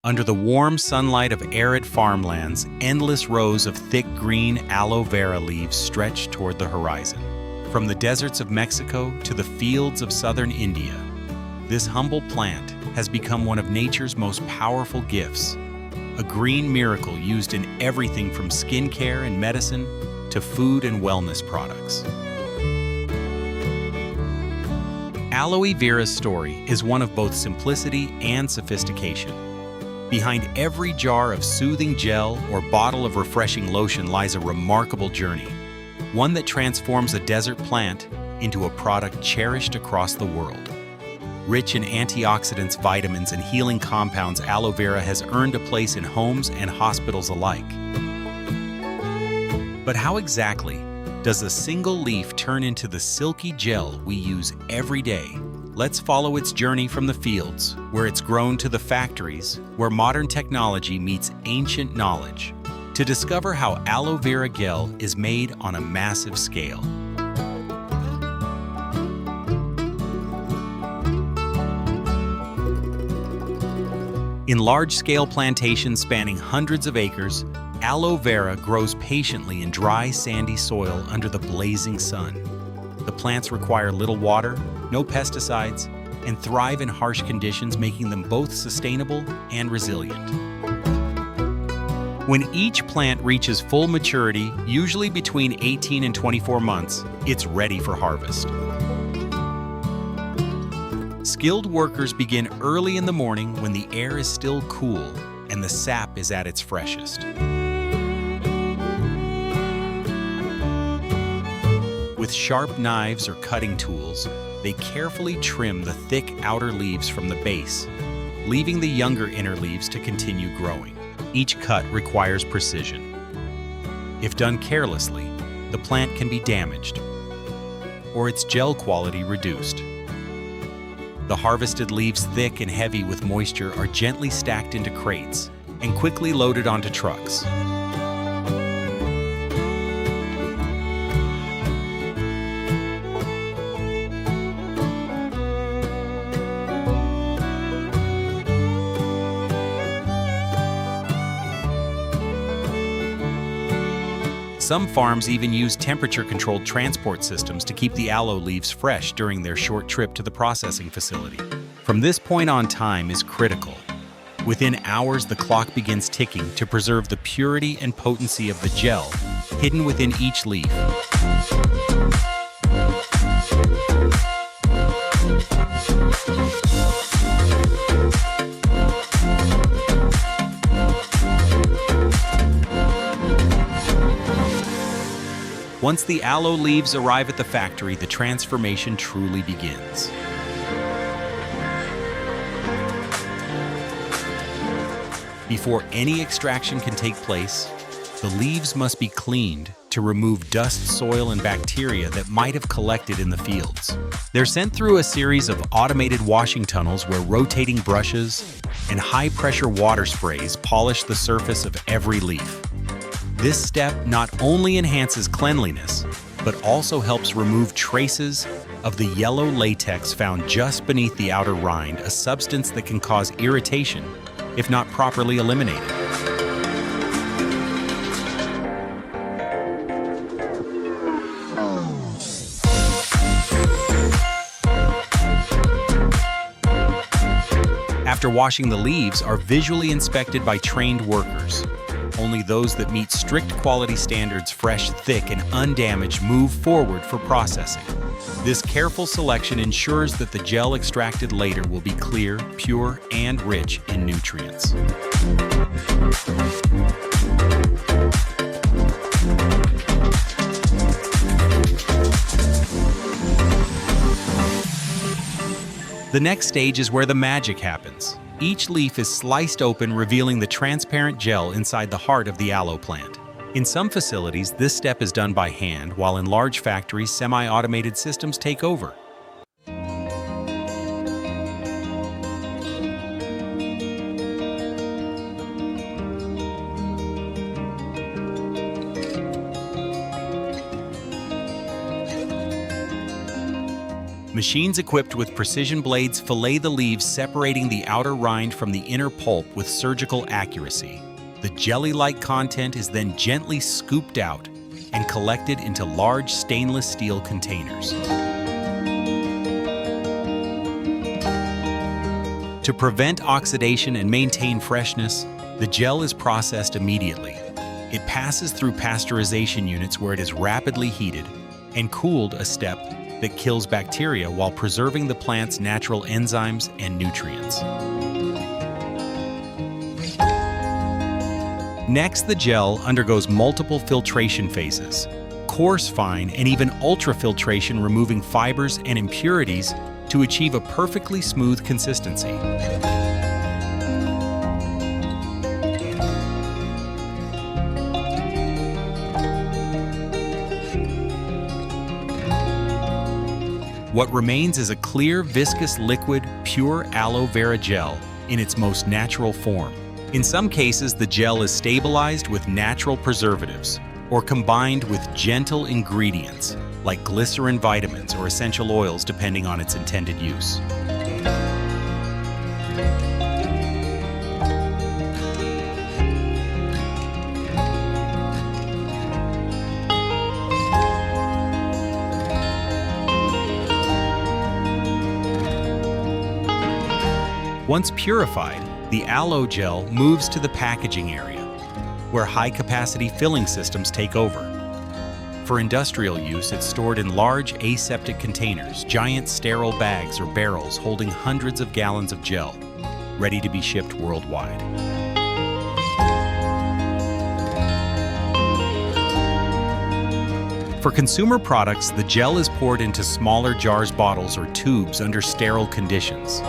Under the warm sunlight of arid farmlands, endless rows of thick green aloe vera leaves stretch toward the horizon. From the deserts of Mexico to the fields of southern India, this humble plant has become one of nature's most powerful gifts, a green miracle used in everything from skincare and medicine to food and wellness products. Aloe Vera's story is one of both simplicity and sophistication. Behind every jar of soothing gel or bottle of refreshing lotion lies a remarkable journey, one that transforms a desert plant into a product cherished across the world. Rich in antioxidants, vitamins, and healing compounds, aloe vera has earned a place in homes and hospitals alike. But how exactly does a single leaf turn into the silky gel we use every day? Let's follow its journey from the fields, where it's grown, to the factories, where modern technology meets ancient knowledge, to discover how aloe vera gel is made on a massive scale. In large-scale plantations spanning hundreds of acres, aloe vera grows patiently in dry, sandy soil under the blazing sun. The plants require little water, no pesticides, and thrive in harsh conditions, making them both sustainable and resilient. When each plant reaches full maturity, usually between 18 and 24 months, it's ready for harvest. Skilled workers begin early in the morning when the air is still cool and the sap is at its freshest. With sharp knives or cutting tools, they carefully trim the thick outer leaves from the base, leaving the younger inner leaves to continue growing. Each cut requires precision. If done carelessly, the plant can be damaged or its gel quality reduced. The harvested leaves, thick and heavy with moisture, are gently stacked into crates and quickly loaded onto trucks. Some farms even use temperature-controlled transport systems to keep the aloe leaves fresh during their short trip to the processing facility. From this point on, time is critical. Within hours, the clock begins ticking to preserve the purity and potency of the gel hidden within each leaf. Once the aloe leaves arrive at the factory, the transformation truly begins. Before any extraction can take place, the leaves must be cleaned to remove dust, soil, and bacteria that might have collected in the fields. They're sent through a series of automated washing tunnels where rotating brushes and high-pressure water sprays polish the surface of every leaf. This step not only enhances cleanliness, but also helps remove traces of the yellow latex found just beneath the outer rind, a substance that can cause irritation if not properly eliminated. After washing, the leaves are visually inspected by trained workers. Only those that meet strict quality standards, fresh, thick, and undamaged, move forward for processing. This careful selection ensures that the gel extracted later will be clear, pure, and rich in nutrients. The next stage is where the magic happens. Each leaf is sliced open, revealing the transparent gel inside the heart of the aloe plant. In some facilities, this step is done by hand, while in large factories, semi-automated systems take over. Machines equipped with precision blades fillet the leaves, separating the outer rind from the inner pulp with surgical accuracy. The jelly-like content is then gently scooped out and collected into large stainless steel containers. To prevent oxidation and maintain freshness, the gel is processed immediately. It passes through pasteurization units where it is rapidly heated and cooled, a step that kills bacteria while preserving the plant's natural enzymes and nutrients. Next, the gel undergoes multiple filtration phases: coarse, fine, and even ultrafiltration, removing fibers and impurities to achieve a perfectly smooth consistency. What remains is a clear, viscous liquid, pure aloe vera gel in its most natural form. In some cases, the gel is stabilized with natural preservatives or combined with gentle ingredients like glycerin, vitamins, or essential oils, depending on its intended use. Once purified, the aloe gel moves to the packaging area, where high-capacity filling systems take over. For industrial use, it's stored in large aseptic containers, giant sterile bags or barrels holding hundreds of gallons of gel, ready to be shipped worldwide. For consumer products, the gel is poured into smaller jars, bottles, or tubes under sterile conditions.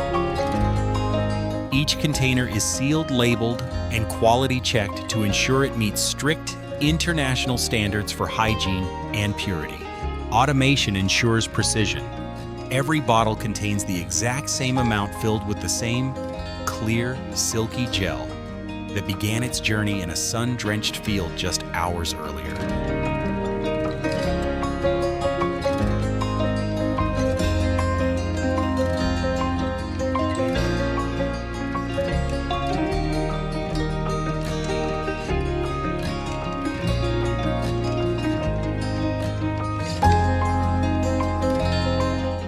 Each container is sealed, labeled, and quality checked to ensure it meets strict international standards for hygiene and purity. Automation ensures precision. Every bottle contains the exact same amount filled with the same clear, silky gel that began its journey in a sun-drenched field just hours earlier.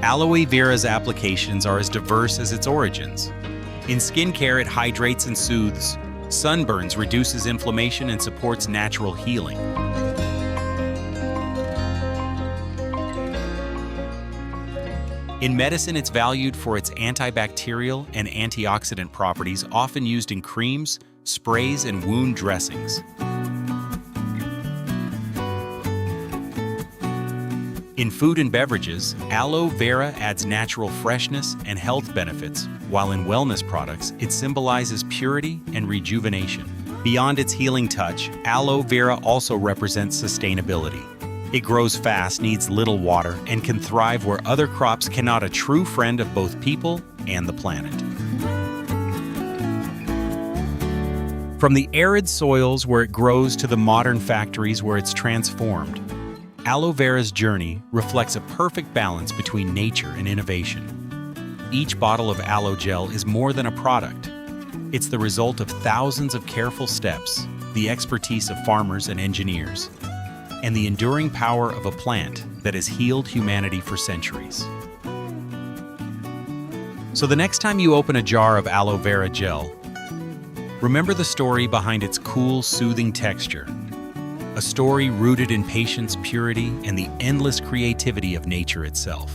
Aloe Vera's applications are as diverse as its origins. In skincare, it hydrates and soothes. Sunburns reduces inflammation and supports natural healing. In medicine, it's valued for its antibacterial and antioxidant properties, often used in creams, sprays, and wound dressings. In food and beverages, aloe vera adds natural freshness and health benefits, while in wellness products, it symbolizes purity and rejuvenation. Beyond its healing touch, aloe vera also represents sustainability. It grows fast, needs little water, and can thrive where other crops cannot, a true friend of both people and the planet. From the arid soils where it grows to the modern factories where it's transformed, aloe vera's journey reflects a perfect balance between nature and innovation. Each bottle of aloe gel is more than a product. It's the result of thousands of careful steps, the expertise of farmers and engineers, and the enduring power of a plant that has healed humanity for centuries. So the next time you open a jar of aloe vera gel, remember the story behind its cool, soothing texture. A story rooted in patience, purity, and the endless creativity of nature itself.